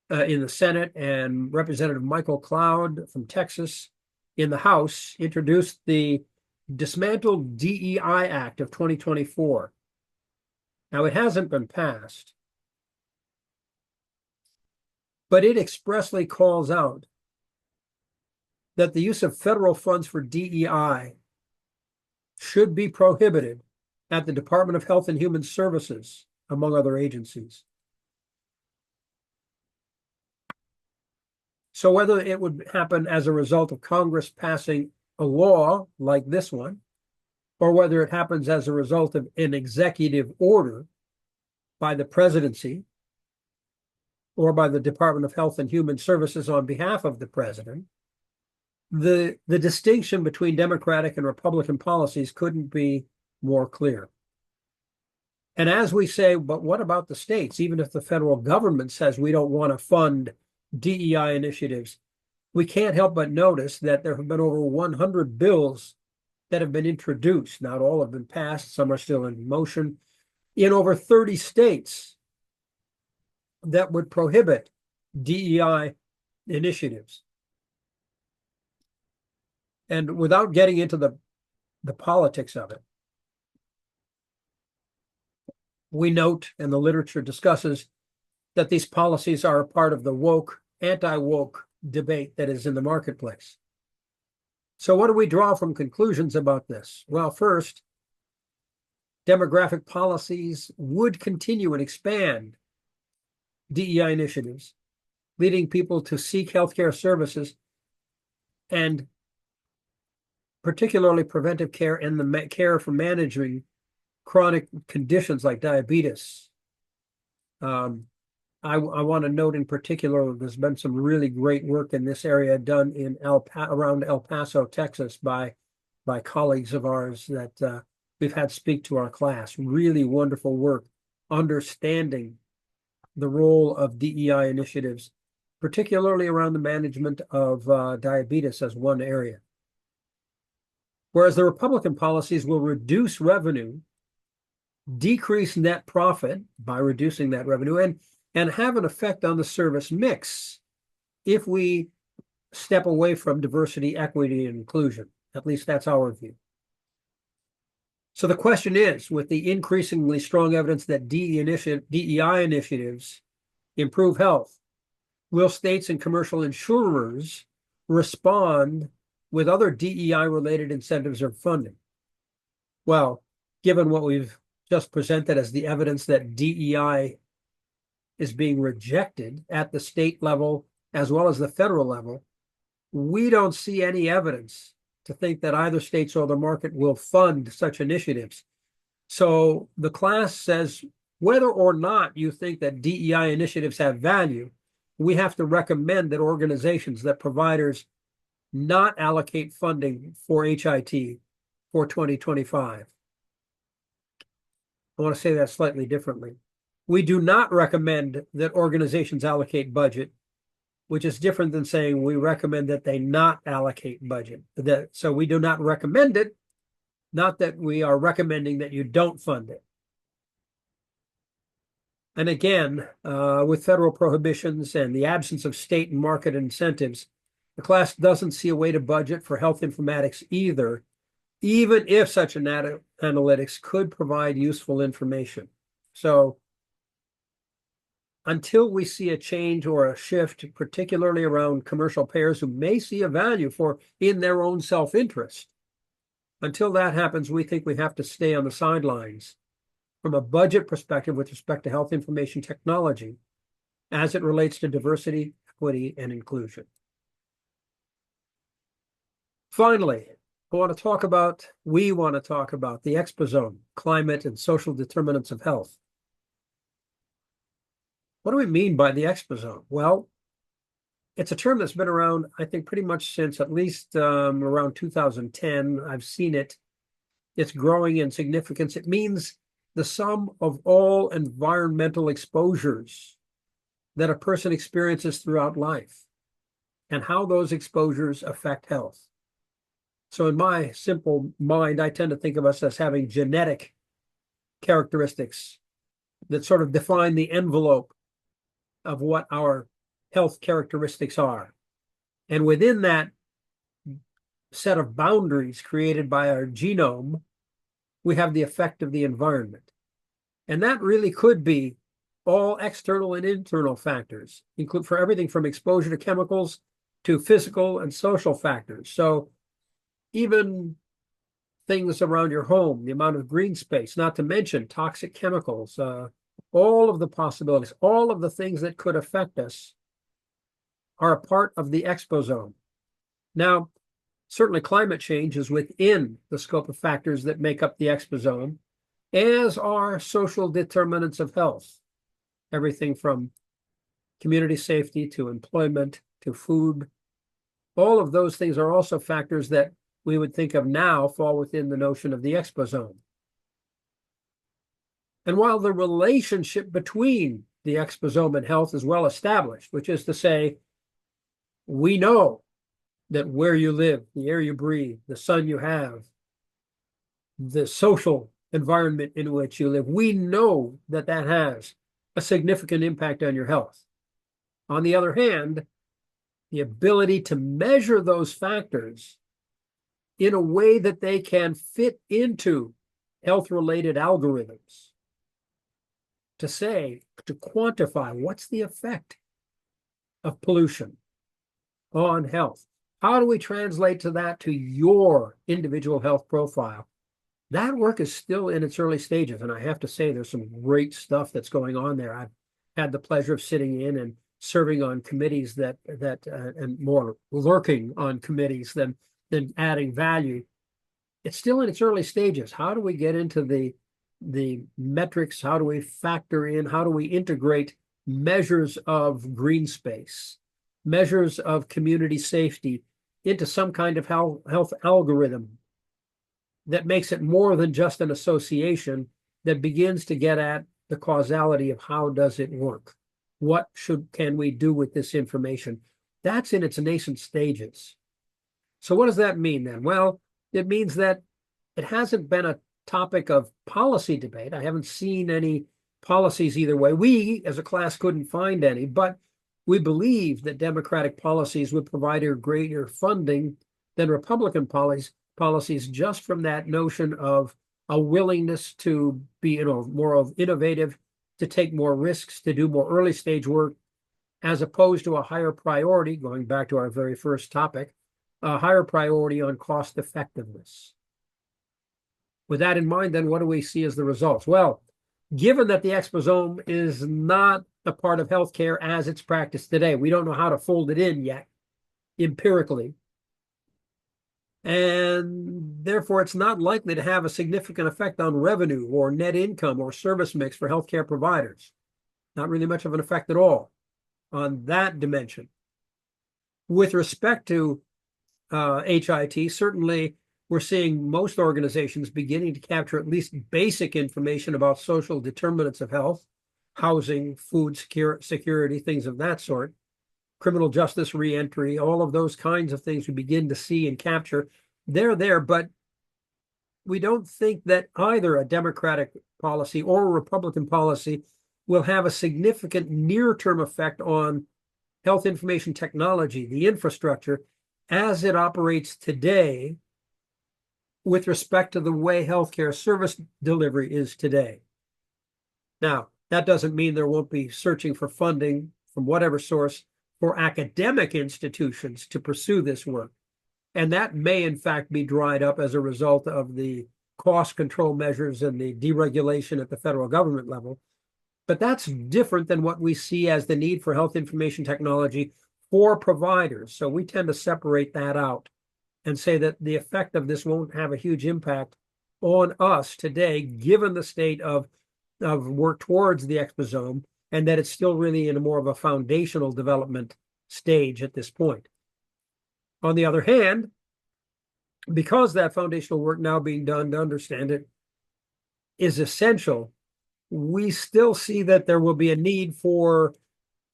the Senate and Representative Michael Cloud from Texas in the House introduced the Dismantled DEI Act of 2024. Now, it hasn't been passed, but it expressly calls out that the use of federal funds for DEI should be prohibited at the Department of Health and Human Services, among other agencies. So whether it would happen as a result of Congress passing a law like this one, or whether it happens as a result of an executive order by the presidency or by the Department of Health and Human Services on behalf of the president, the distinction between Democratic and Republican policies couldn't be more clear. And as we say, but what about the states? Even if the federal government says we don't want to fund DEI initiatives, we can't help but notice that there have been over 100 bills that have been introduced. Not all have been passed, some are still in motion, in over 30 states that would prohibit DEI initiatives. And without getting into the politics of it, we note, and the literature discusses, that these policies are a part of the woke, anti-woke debate that is in the marketplace. So what do we draw from conclusions about this? Well, first, demographic policies would continue and expand DEI initiatives, leading people to seek healthcare services and particularly preventive care and the care for managing chronic conditions like diabetes. I want to note in particular, there's been some really great work in this area done in around El Paso, Texas by colleagues of ours that we've had speak to our class. Really wonderful work understanding the role of DEI initiatives, particularly around the management of diabetes as one area. Whereas the Republican policies will reduce revenue, decrease net profit by reducing that revenue, and have an effect on the service mix if we step away from diversity, equity, and inclusion. At least that's our view. So the question is, with the increasingly strong evidence that DEI initiatives improve health, will states and commercial insurers respond with other DEI-related incentives or funding? Well, given what we've just presented as the evidence that DEI is being rejected at the state level as well as the federal level, we don't see any evidence to think that either states or the market will fund such initiatives. So the class says, whether or not you think that DEI initiatives have value, we have to recommend that organizations, that providers not allocate funding for HIT for 2025. I want to say that slightly differently. We do not recommend that organizations allocate budget, which is different than saying we recommend that they not allocate budget. So we do not recommend it, not that we are recommending that you don't fund it. And again, with federal prohibitions and the absence of state and market incentives, the class doesn't see a way to budget for health informatics either, even if such analytics could provide useful information. So until we see a change or a shift, particularly around commercial payers who may see a value in their own self-interest, until that happens, we think we have to stay on the sidelines from a budget perspective with respect to health information technology as it relates to diversity, equity, and inclusion. Finally, we want to talk about the exposome, climate and social determinants of health. What do we mean by the exposome? Well, it's a term that's been around, I think, pretty much since at least around 2010. I've seen it. It's growing in significance. It means the sum of all environmental exposures that a person experiences throughout life and how those exposures affect health. So in my simple mind, I tend to think of us as having genetic characteristics that sort of define the envelope of what our health characteristics are. And within that set of boundaries created by our genome, we have the effect of the environment. And that really could be all external and internal factors, include for everything from exposure to chemicals to physical and social factors. So even things around your home, the amount of green space, not to mention toxic chemicals, all of the possibilities, all of the things that could affect us are a part of the exposome. Now, certainly climate change is within the scope of factors that make up the exposome, as are social determinants of health, everything from community safety to employment to food. All of those things are also factors that we would think of now fall within the notion of the exposome. And while the relationship between the exposome and health is well established, which is to say, we know that where you live, the air you breathe, the sun you have, the social environment in which you live, we know that that has a significant impact on your health. On the other hand, the ability to measure those factors in a way that they can fit into health-related algorithms to say, to quantify what's the effect of pollution on health. How do we translate that to your individual health profile? That work is still in its early stages, and I have to say there's some great stuff that's going on there. I've had the pleasure of sitting in and serving on committees and more lurking on committees than adding value. It's still in its early stages. How do we get into the metrics? How do we factor in? How do we integrate measures of green space, measures of community safety into some kind of health algorithm that makes it more than just an association, that begins to get at the causality of how does it work? What can we do with this information? That's in its nascent stages. So what does that mean then? Well, it means that it hasn't been a topic of policy debate. I haven't seen any policies either way. We, as a class, couldn't find any, but we believe that Democratic policies would provide a greater funding than Republican policies, just from that notion of a willingness to be, more innovative, to take more risks, to do more early stage work, as opposed to a higher priority, going back to our very first topic, a higher priority on cost effectiveness. With that in mind, then what do we see as the results? Well, given that the exposome is not a part of healthcare as it's practiced today, we don't know how to fold it in yet empirically. And therefore, it's not likely to have a significant effect on revenue or net income or service mix for healthcare providers. Not really much of an effect at all on that dimension. With respect to HIT, certainly we're seeing most organizations beginning to capture at least basic information about social determinants of health, housing, food security, things of that sort, criminal justice reentry, all of those kinds of things we begin to see and capture. They're there, but we don't think that either a Democratic policy or a Republican policy will have a significant near-term effect on health information technology, the infrastructure, as it operates today with respect to the way healthcare service delivery is today. Now, that doesn't mean there won't be searching for funding from whatever source for academic institutions to pursue this work. And that may, in fact, be dried up as a result of the cost control measures and the deregulation at the federal government level. But that's different than what we see as the need for health information technology for providers. So we tend to separate that out and say that the effect of this won't have a huge impact on us today, given the state of work towards the exposome, and that it's still really in a more of a foundational development stage at this point. On the other hand, because that foundational work now being done to understand it is essential, we still see that there will be a need for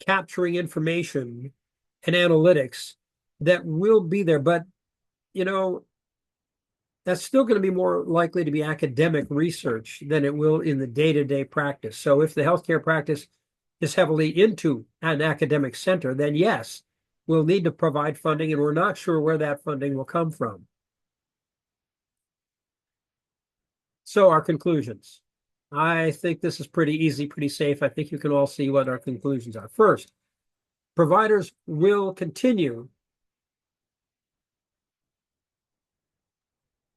capturing information and analytics that will be there. But, that's still going to be more likely to be academic research than it will in the day-to-day practice. So if the healthcare practice is heavily into an academic center, then yes, we'll need to provide funding, and we're not sure where that funding will come from. So our conclusions. I think this is pretty easy, pretty safe. I think you can all see what our conclusions are. First, providers will continue.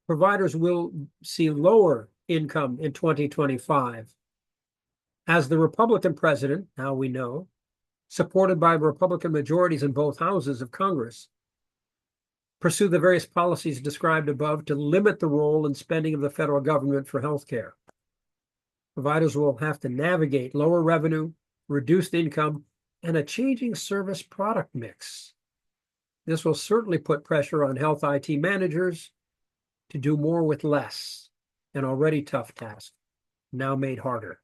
Providers will see lower income in 2025 as the Republican president, now we know, supported by Republican majorities in both houses of Congress, pursue the various policies described above to limit the role and spending of the federal government for healthcare. Providers will have to navigate lower revenue, reduced income, and a changing service product mix. This will certainly put pressure on health IT managers to do more with less, an already tough task, now made harder.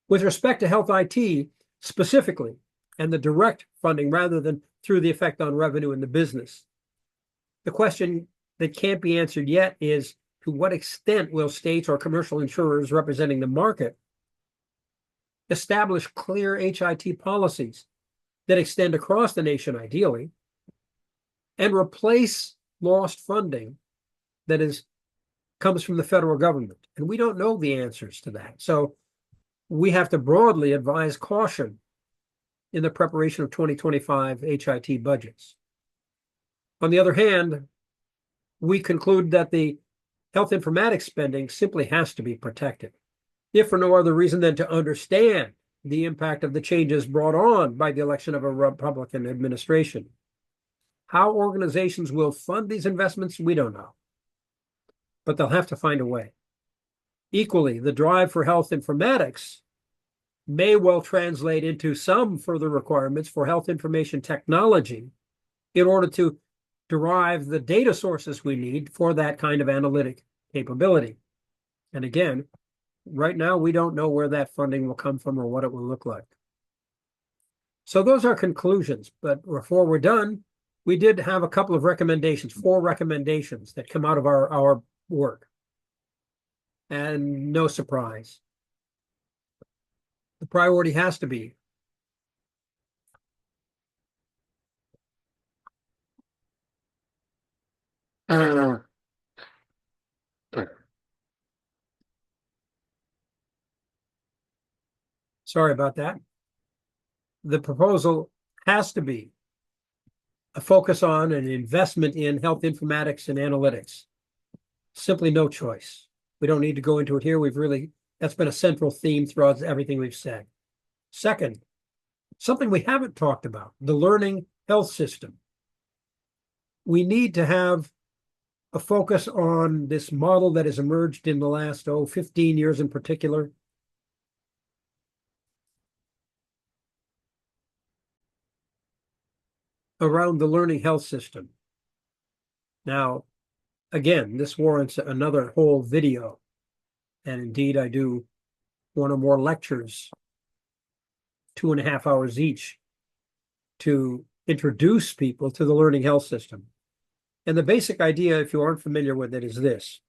With respect to health IT specifically, and the direct funding rather than through the effect on revenue in the business, the question that can't be answered yet is, to what extent will states or commercial insurers representing the market establish clear HIT policies that extend across the nation ideally and replace lost funding that comes from the federal government? And we don't know the answers to that. So we have to broadly advise caution in the preparation of 2025 HIT budgets. On the other hand, we conclude that the health informatics spending simply has to be protected, if for no other reason than to understand the impact of the changes brought on by the election of a Republican administration. How organizations will fund these investments, we don't know, but they'll have to find a way. Equally, the drive for health informatics may well translate into some further requirements for health information technology in order to derive the data sources we need for that kind of analytic capability. And again, right now, we don't know where that funding will come from or what it will look like. So those are conclusions, but before we're done, we did have a couple of recommendations, 4 recommendations that come out of our work. And no surprise, the priority has to be sorry about that. The proposal has to be a focus on an investment in health informatics and analytics. Simply no choice. We don't need to go into it here. That's been a central theme throughout everything we've said. Second, something we haven't talked about, the learning health system. We need to have a focus on this model that has emerged in the last, 15 years in particular. Around the learning health system. Now, again, this warrants another whole video. And indeed, I do 1 or more lectures, 2.5 hours each, to introduce people to the learning health system. And the basic idea, if you aren't familiar with it, is this.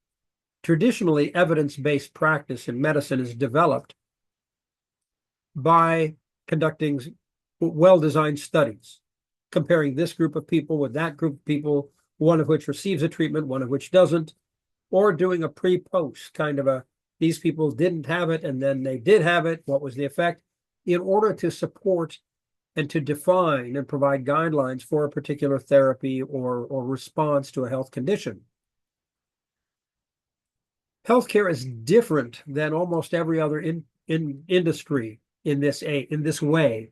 Traditionally, evidence-based practice in medicine is developed by conducting well-designed studies, comparing this group of people with that group of people, one of which receives a treatment, one of which doesn't, or doing a pre-post kind of these people didn't have it and then they did have it, what was the effect, in order to support and to define and provide guidelines for a particular therapy or response to a health condition. Healthcare is different than almost every other industry in this way.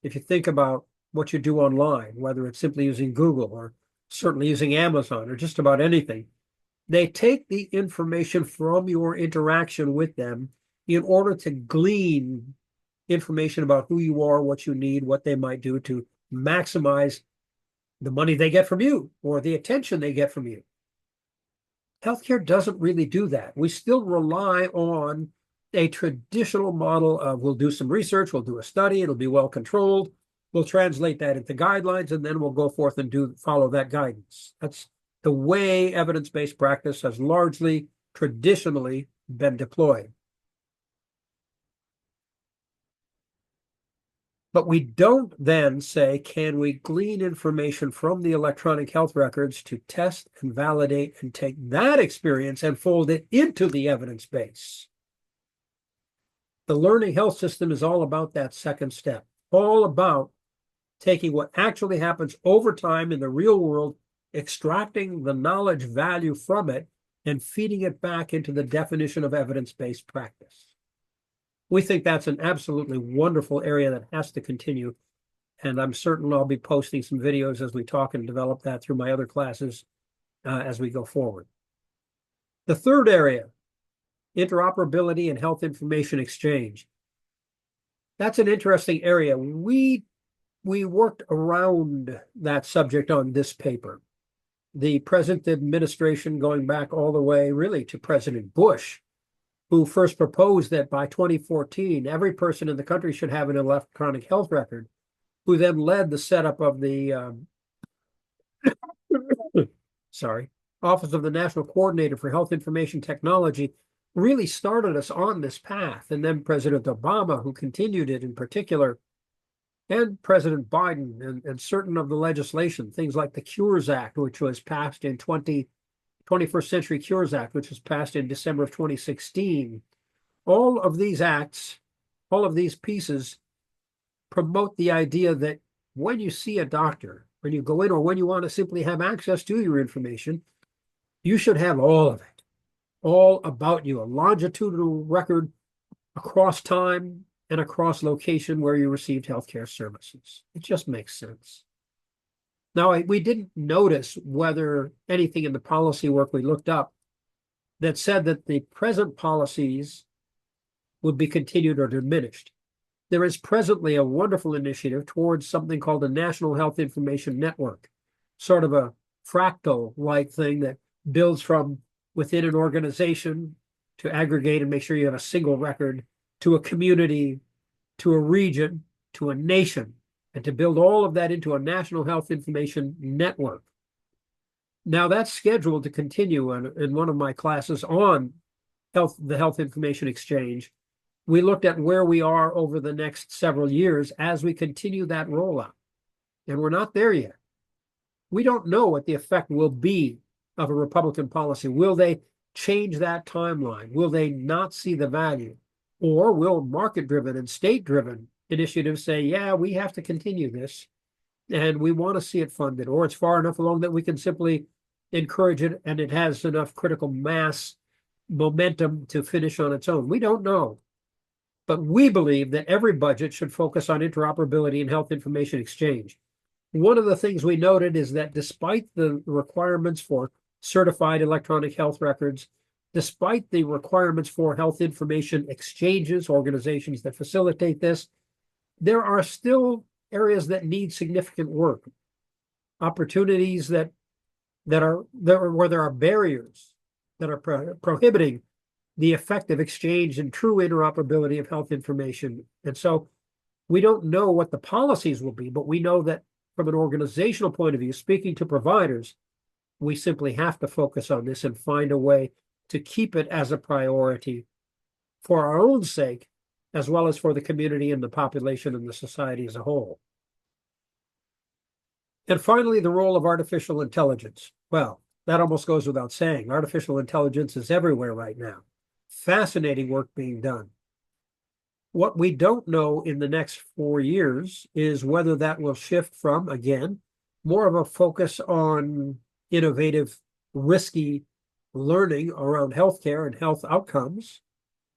If you think about what you do online, whether it's simply using Google or certainly using Amazon or just about anything, they take the information from your interaction with them in order to glean information about who you are, what you need, what they might do to maximize the money they get from you or the attention they get from you. Healthcare doesn't really do that. We still rely on a traditional model of we'll do some research, we'll do a study, it'll be well controlled, we'll translate that into guidelines, and then we'll go forth and follow that guidance. That's the way evidence-based practice has largely traditionally been deployed. But we don't then say, can we glean information from the electronic health records to test and validate and take that experience and fold it into the evidence base? The learning health system is all about that second step, all about taking what actually happens over time in the real world, extracting the knowledge value from it, and feeding it back into the definition of evidence-based practice. We think that's an absolutely wonderful area that has to continue. And I'm certain I'll be posting some videos as we talk and develop that through my other classes as we go forward. The third area, interoperability and health information exchange. That's an interesting area. We worked around that subject on this paper. The present administration, going back all the way really to President Bush, who first proposed that by 2014, every person in the country should have an electronic health record, who then led the setup of the Office of the National Coordinator for Health Information Technology, really started us on this path. And then President Obama, who continued it in particular, and President Biden and certain of the legislation, things like the Cures Act, which was passed in 21st Century Cures Act, which was passed in December of 2016. All of these acts, all of these pieces promote the idea that when you see a doctor, when you go in, or when you want to simply have access to your information, you should have all of it, all about you, a longitudinal record across time and across location where you received healthcare services. It just makes sense. Now, we didn't notice whether anything in the policy work we looked up that said that the present policies would be continued or diminished. There is presently a wonderful initiative towards something called the National Health Information Network, sort of a fractal-like thing that builds from within an organization to aggregate and make sure you have a single record, to a community, to a region, to a nation, and to build all of that into a national health information network. Now, that's scheduled to continue in one of my classes on the health information exchange. We looked at where we are over the next several years as we continue that rollout. And we're not there yet. We don't know what the effect will be of a Republican policy. Will they change that timeline? Will they not see the value? Or will market-driven and state-driven initiatives say, yeah, we have to continue this and we want to see it funded, or it's far enough along that we can simply encourage it and it has enough critical mass momentum to finish on its own? We don't know. But we believe that every budget should focus on interoperability and health information exchange. One of the things we noted is that despite the requirements for certified electronic health records, despite the requirements for health information exchanges, organizations that facilitate this, there are still areas that need significant work, opportunities where there are barriers that are prohibiting the effective exchange and true interoperability of health information. And so we don't know what the policies will be, but we know that from an organizational point of view, speaking to providers, we simply have to focus on this and find a way to keep it as a priority for our own sake, as well as for the community and the population and the society as a whole. And finally, the role of artificial intelligence. Well, that almost goes without saying. Artificial intelligence is everywhere right now. Fascinating work being done. What we don't know in the next 4 years is whether that will shift from, again, more of a focus on innovative, risky learning around healthcare and health outcomes,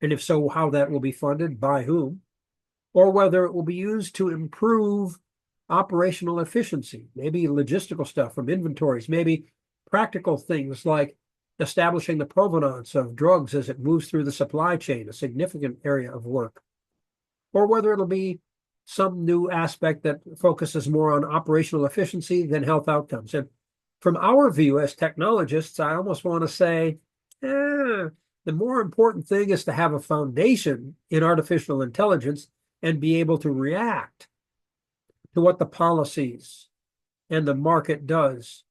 and if so, how that will be funded, by whom, or whether it will be used to improve operational efficiency, maybe logistical stuff from inventories, maybe practical things like establishing the provenance of drugs as it moves through the supply chain, a significant area of work, or whether it'll be some new aspect that focuses more on operational efficiency than health outcomes. And from our view as technologists, I almost want to say, the more important thing is to have a foundation in artificial intelligence and be able to react to what the policies and the market does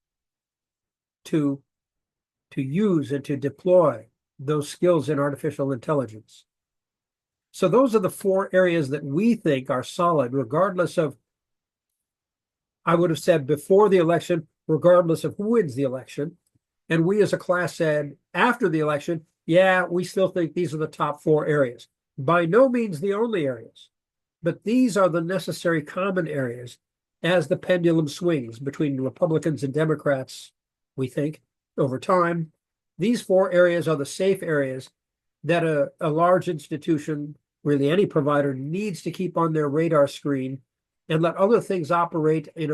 to use and to deploy those skills in artificial intelligence. So those are the 4 areas that we think are solid, regardless of, I would have said before the election, regardless of who wins the election. And we as a class said after the election, yeah, we still think these are the top 4 areas. By no means the only areas, but these are the necessary common areas as the pendulum swings between Republicans and Democrats, we think, over time. These 4 areas are the safe areas that a large institution, really any provider, needs to keep on their radar screen and let other things operate in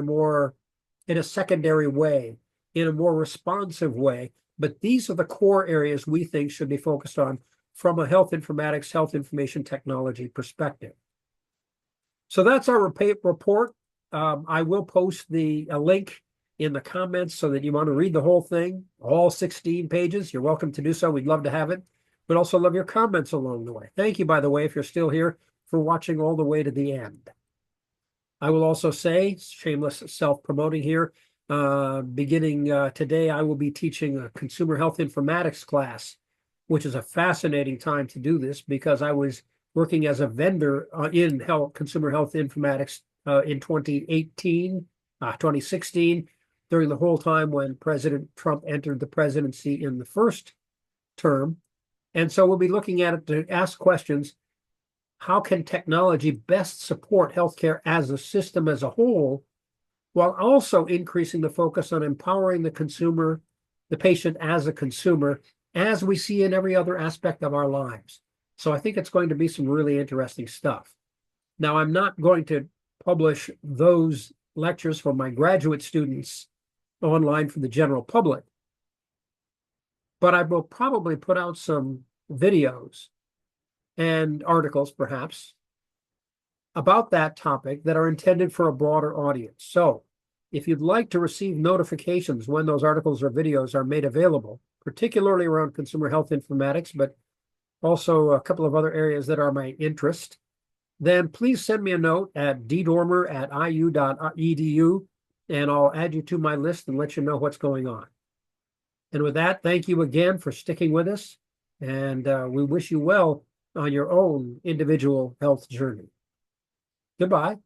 a secondary way, in a more responsive way. But these are the core areas we think should be focused on from a health informatics, health information technology perspective. So that's our report. I will post a link in the comments so that you want to read the whole thing, all 16 pages. You're welcome to do so. We'd love to have it, but also love your comments along the way. Thank you, by the way, if you're still here, for watching all the way to the end. I will also say, shameless self-promoting here, beginning today, I will be teaching a consumer health informatics class, which is a fascinating time to do this because I was working as a vendor in consumer health informatics in 2016, during the whole time when President Trump entered the presidency in the first term. And so we'll be looking at it to ask questions. How can technology best support healthcare as a system as a whole, while also increasing the focus on empowering the consumer, the patient as a consumer, as we see in every other aspect of our lives? So I think it's going to be some really interesting stuff. Now, I'm not going to publish those lectures for my graduate students online for the general public, but I will probably put out some videos and articles, perhaps, about that topic that are intended for a broader audience. So if you'd like to receive notifications when those articles or videos are made available, particularly around consumer health informatics, but also a couple of other areas that are my interest, then please send me a note at ddormer@iu.edu, and I'll add you to my list and let you know what's going on. And with that, thank you again for sticking with us, and we wish you well on your own individual health journey. Goodbye.